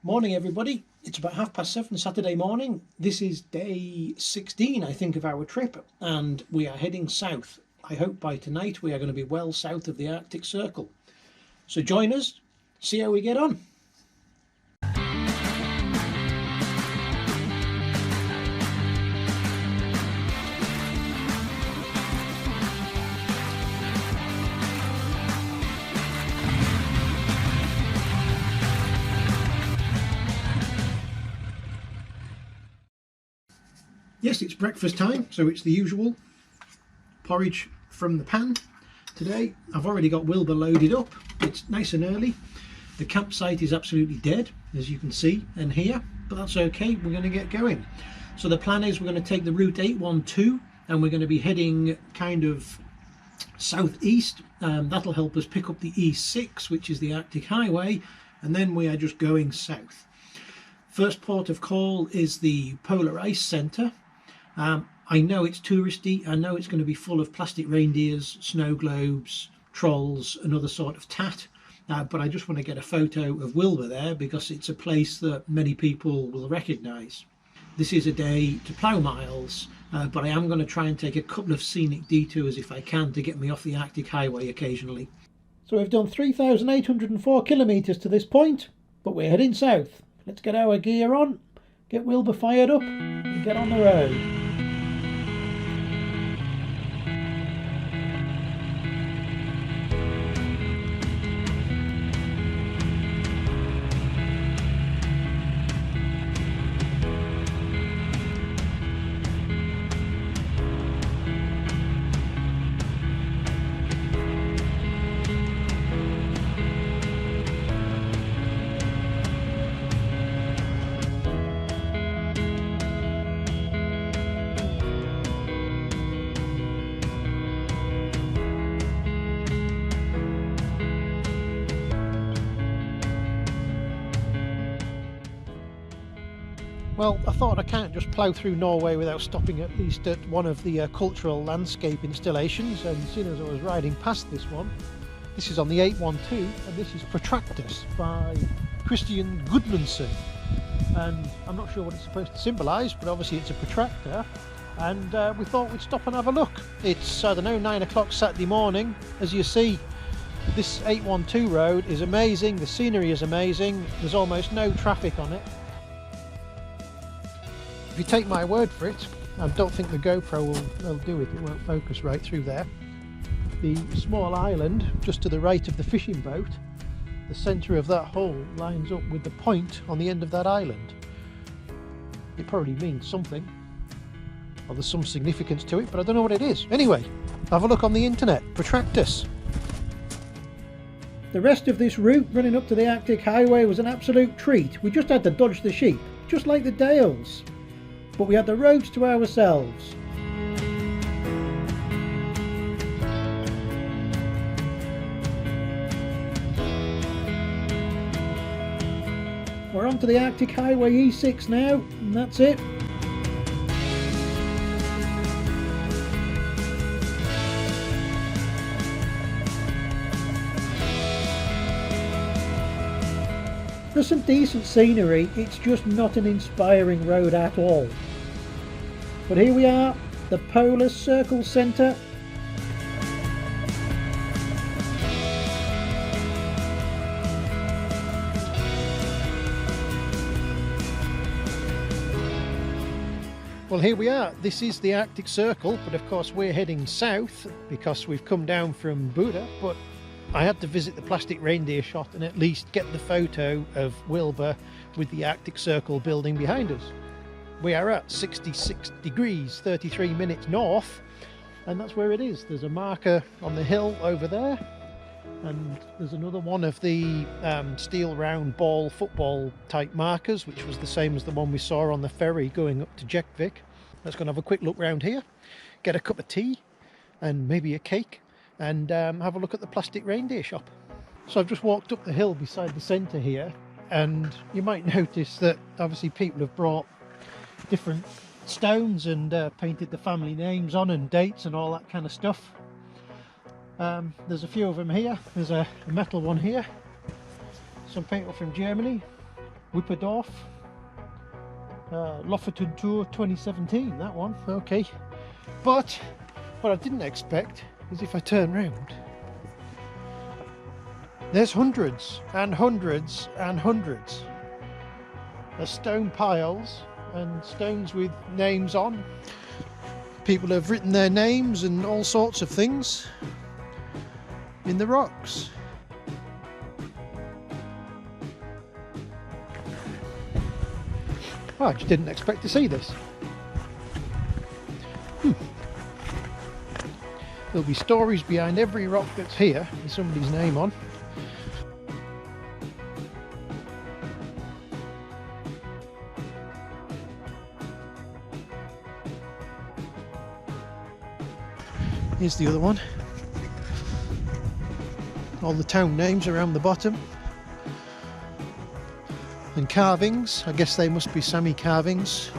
Morning everybody, it's about 7:30 Saturday morning. This is day 16 I think of our trip and we are heading south. I hope by tonight we are going to be well south of the Arctic Circle. So join us, see how we get on. Yes, it's breakfast time, so it's the usual porridge from the pan. Today I've already got Wilbur loaded up. It's nice and early. The campsite is absolutely dead, as you can see and hear, but that's okay, we're going to get going. So the plan is we're going to take the route 812 and we're going to be heading kind of southeast. That'll help us pick up the E6, which is the Arctic Highway, and then we are just going south. First port of call is the Polar Ice Centre. I know it's touristy, I know it's going to be full of plastic reindeers, snow globes, trolls and other sort of tat, but I just want to get a photo of Wilbur there because it's a place that many people will recognise. This is a day to plough miles, but I am going to try and take a couple of scenic detours if I can to get me off the Arctic Highway occasionally. So we've done 3,804 kilometres to this point, but we're heading south. Let's get our gear on, get Wilbur fired up and get on the road. Well, I thought I can't just plough through Norway without stopping at least at one of the cultural landscape installations, and seeing as I was riding past this one, this is on the 812 and this is Protractus by Christian Gudmundsson, and I'm not sure what it's supposed to symbolise, but obviously it's a protractor, and we thought we'd stop and have a look. It's, I don't know, 9 o'clock Saturday morning. As you see, this 812 road is amazing, the scenery is amazing, there's almost no traffic on it. If you take my word for it, I don't think the GoPro will do it, it won't focus right through there. The small island just to the right of the fishing boat, the centre of that hole lines up with the point on the end of that island. It probably means something, or there's some significance to it, but I don't know what it is. Anyway, have a look on the internet, Protractus. The rest of this route running up to the Arctic Highway was an absolute treat. We just had to dodge the sheep, just like the Dales. But we had the roads to ourselves. We're on to the Arctic Highway E6 now, and that's it. There's some decent scenery, it's just not an inspiring road at all. But here we are, the Polar Circle Centre. Well, here we are, this is the Arctic Circle, but of course we're heading south because we've come down from Buda, but I had to visit the plastic reindeer shot and at least get the photo of Wilbur with the Arctic Circle building behind us. We are at 66 degrees 33 minutes north, and that's where it is. There's a marker on the hill over there, and there's another one of the steel round ball football type markers, which was the same as the one we saw on the ferry going up to Jekvik. Let's go and have a quick look round here, get a cup of tea and maybe a cake, and have a look at the plastic reindeer shop. So I've just walked up the hill beside the centre here, and you might notice that obviously people have brought different stones and painted the family names on and dates and all that kind of stuff. There's a few of them here. There's a metal one here, some paint from Germany, Whipperdorf. Lofoten Tour 2017, that one, okay. But what I didn't expect is if I turn round, there's hundreds and hundreds and hundreds of stone piles and stones with names on. People have written their names and all sorts of things in the rocks. Well, I just didn't expect to see this. There'll be stories behind every rock that's here with somebody's name on. Here's the other one. All the town names around the bottom. And carvings, I guess they must be Sami carvings.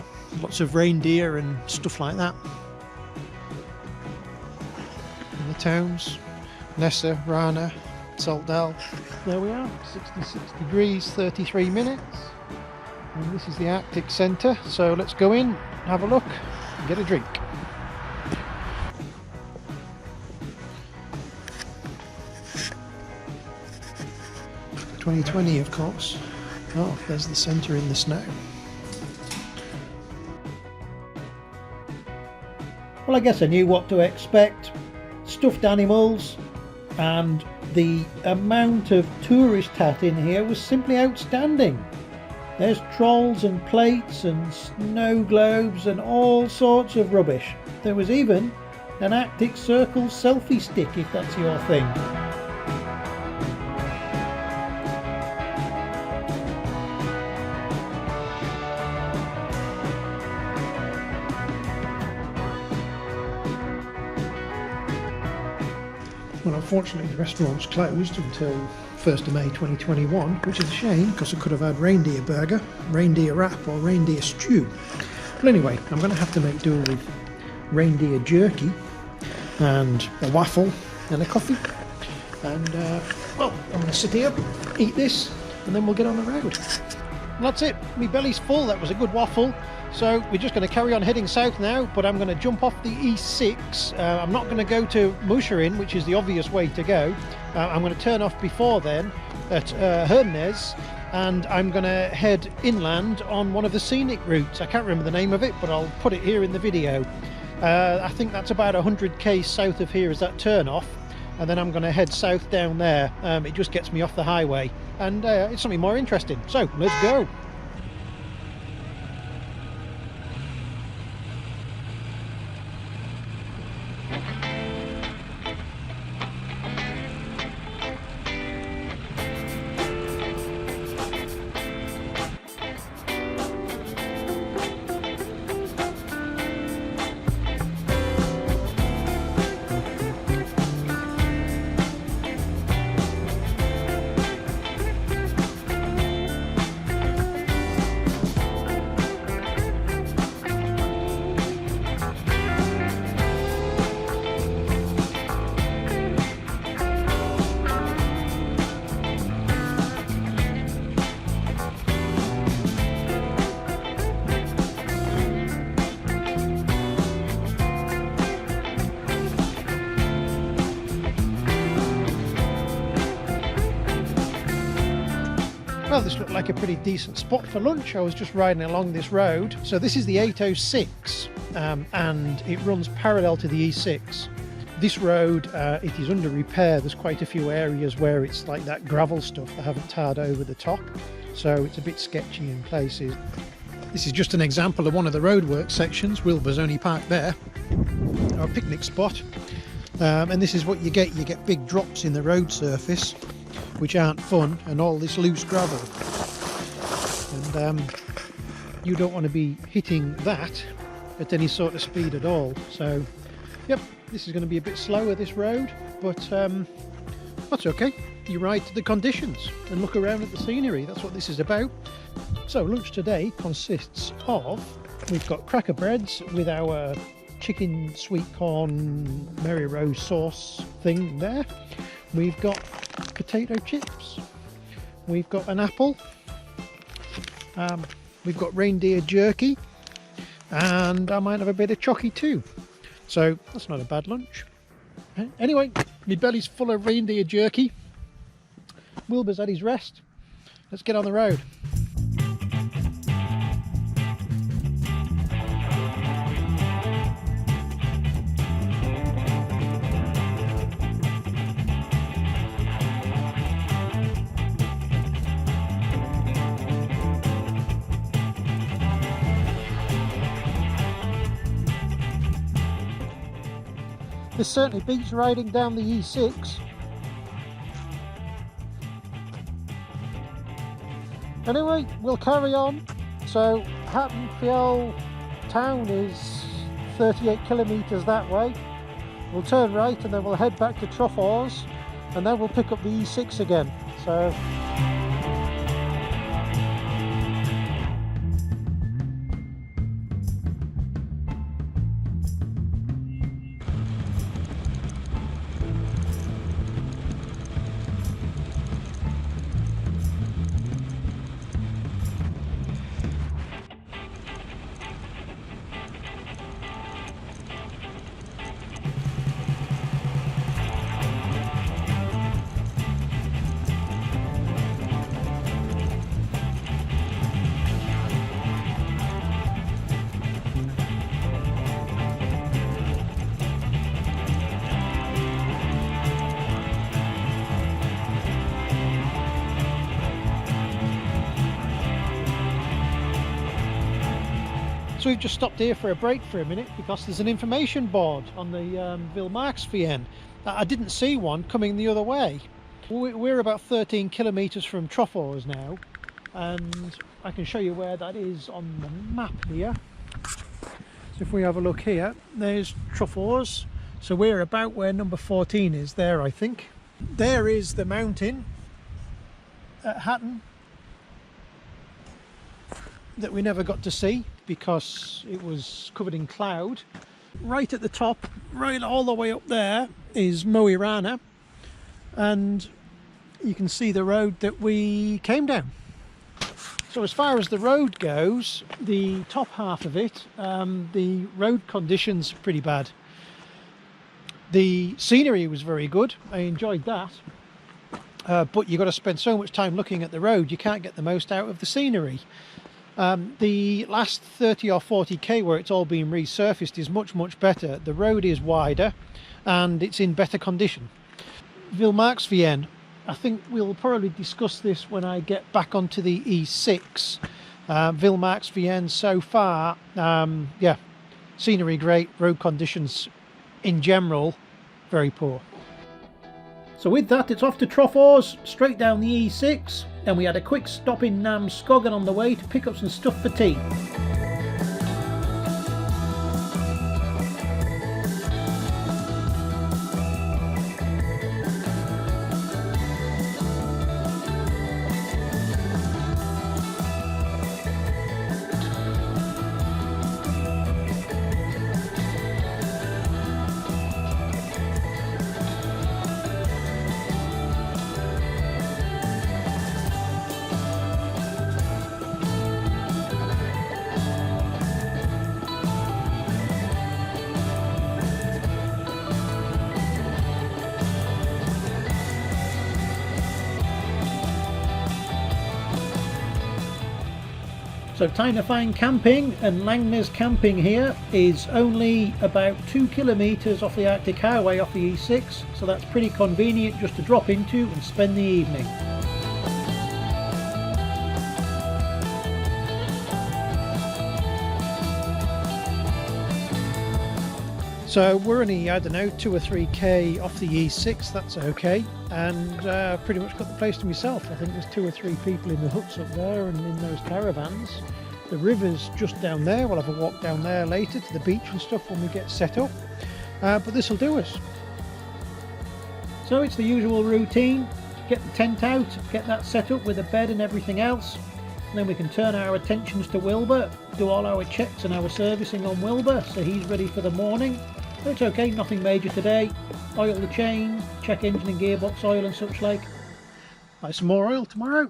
Lots of reindeer and stuff like that. And the towns, Nessa, Rana, Saltdal. There we are, 66 degrees, 33 minutes. And this is the Arctic Centre, so let's go in, have a look, and get a drink. (2020) of course. Oh, there's the centre in the snow. Well, I guess I knew what to expect. Stuffed animals, and the amount of tourist tat in here was simply outstanding. There's trolls and plates and snow globes and all sorts of rubbish. There was even an Arctic Circle selfie stick, if that's your thing. Well, unfortunately the restaurant's closed until 1st of May 2021, which is a shame because I could have had reindeer burger, reindeer wrap or reindeer stew. But anyway, I'm going to have to make do with reindeer jerky and a waffle and a coffee. And well, I'm going to sit here, eat this, and then we'll get on the road. And that's it, my belly's full. That was a good waffle. So we're just going to carry on heading south now, but I'm going to jump off the E6. I'm not going to go to Musharin, which is the obvious way to go. I'm going to turn off before then at Hernes, and I'm going to head inland on one of the scenic routes. I can't remember the name of it, but I'll put it here in the video. I think that's about 100k south of here is that turn off, and then I'm going to head south down there. It just gets me off the highway, and it's something more interesting. So let's go. Well, this looked like a pretty decent spot for lunch. I was just riding along this road. So this is the 806 and it runs parallel to the E6. This road, it is under repair. There's quite a few areas where it's like that gravel stuff they haven't tarred over the top. So it's a bit sketchy in places. This is just an example of one of the roadwork sections. Wilbur's only parked there. Our picnic spot. And this is what you get. You get big drops in the road surface, which aren't fun, and all this loose gravel. And you don't want to be hitting that at any sort of speed at all. So, yep, this is going to be a bit slower, this road, but that's okay. You ride to the conditions and look around at the scenery. That's what this is about. So lunch today consists of, we've got cracker breads with our chicken sweet corn Mary Rose sauce thing there. We've got potato chips, we've got an apple, We've got reindeer jerky, and I might have a bit of chocky too. So that's not a bad lunch. Anyway, my belly's full of reindeer jerky. Wilbur's at his rest. Let's get on the road. This certainly beats riding down the E6. Anyway, we'll carry on. So Hattonfield town is 38 kilometres that way. We'll turn right and then we'll head back to Trofors, and then we'll pick up the E6 again. So we've just stopped here for a break for a minute because there's an information board on the Villmarksveien. I didn't see one coming the other way. We're about 13 kilometres from Trofors now, and I can show you where that is on the map here. So if we have a look here, there's Trofors. So we're about where number 14 is there, I think. There is the mountain at Hatton that we never got to see because it was covered in cloud. Right at the top, right all the way up there, is Mo i Rana, and you can see the road that we came down. So as far as the road goes, the top half of it, the road conditions are pretty bad. The scenery was very good, I enjoyed that, but you've got to spend so much time looking at the road, you can't get the most out of the scenery. The last 30 or 40k where it's all been resurfaced is much better. The road is wider and it's in better condition. Villmarksveien, I think we'll probably discuss this when I get back onto the E6. Villmarksveien so far, yeah, scenery great, road conditions in general very poor. So with that, it's off to Trofors, straight down the E6, and we had a quick stop in Namskogan on the way to pick up some stuff for tea. So time to find camping, and Langner's camping here is only about 2 kilometres off the Arctic Highway off the E6, so that's pretty convenient just to drop into and spend the evening. So we're only, I don't know, 2 or 3k off the E6, that's okay, and pretty much got the place to myself. I think there's 2 or 3 people in the huts up there and in those caravans. The river's just down there. We'll have a walk down there later to the beach and stuff when we get set up, but this will do us. So it's the usual routine: get the tent out, get that set up with a bed and everything else, and then we can turn our attentions to Wilbur, do all our checks and our servicing on Wilbur so he's ready for the morning. But it's okay, nothing major today. Oil the chain, check engine and gearbox oil and such like. Buy some more oil tomorrow.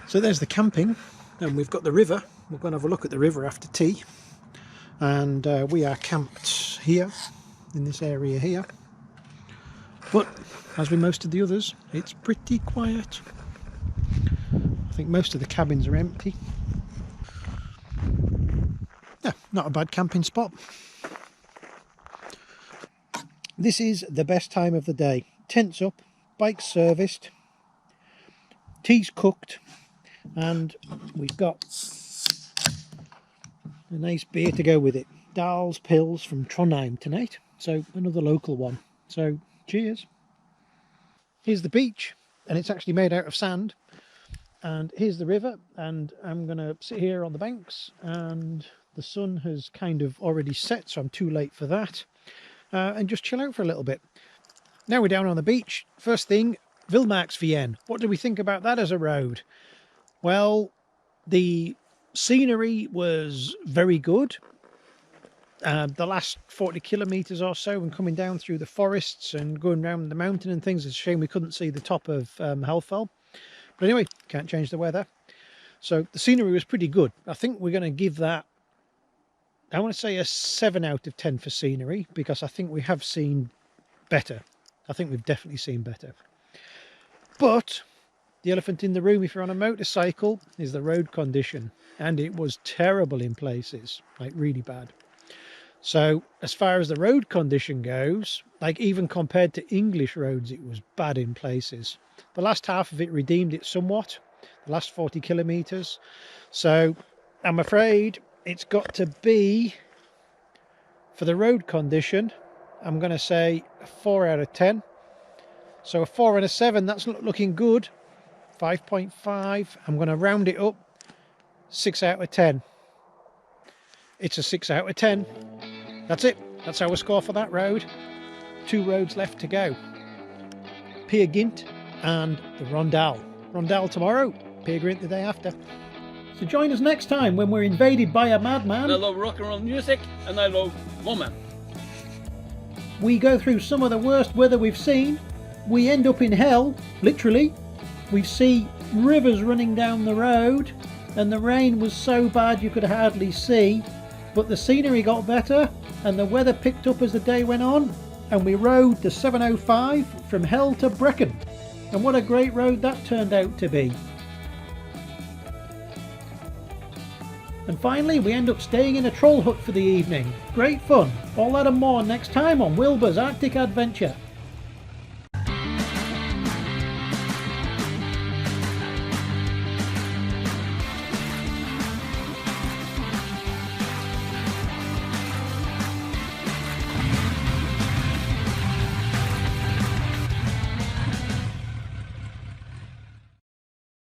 So there's the camping, and we've got the river. We're going to have a look at the river after tea, and we are camped here in this area here, but as with most of the others, it's pretty quiet. I think most of the cabins are empty. Yeah, not a bad camping spot. This is the best time of the day. Tents up, bikes serviced, tea's cooked, and we've got a nice beer to go with it. Dahl's Pills from Trondheim tonight, so another local one. So cheers. Here's the beach, and it's actually made out of sand. And here's the river, and I'm going to sit here on the banks, and the sun has kind of already set, so I'm too late for that, and just chill out for a little bit. Now we're down on the beach. First thing, Villmarksveien. What do we think about that as a road? Well, the scenery was very good. The last 40 kilometres or so, and coming down through the forests and going around the mountain and things, it's a shame we couldn't see the top of Hellfell. But anyway, can't change the weather. So the scenery was pretty good. I think we're going to give that, I want to say, a 7 out of 10 for scenery, because I think we have seen better. I think we've definitely seen better. But the elephant in the room, if you're on a motorcycle, is the road condition. And it was terrible in places, like really bad. So as far as the road condition goes, like even compared to English roads, it was bad in places. The last half of it redeemed it somewhat, the last 40 kilometres. So I'm afraid it's got to be, for the road condition, I'm going to say a 4 out of 10. So a 4 and a 7, that's looking good. 5.5, I'm going to round it up, 6 out of 10. It's a 6 out of 10. That's it. That's our score for that road. 2 roads left to go. Peer Gynt and the Rondal. Rondal tomorrow, Peer Gynt the day after. So join us next time when we're invaded by a madman. I love rock and roll music, and I love women. We go through some of the worst weather we've seen. We end up in hell, literally. We see rivers running down the road, and the rain was so bad you could hardly see. But the scenery got better, and the weather picked up as the day went on, and we rode the 705 from Hell to Brecon. And what a great road that turned out to be. And finally, we end up staying in a troll hut for the evening. Great fun. All that and more next time on Wilbur's Arctic Adventure.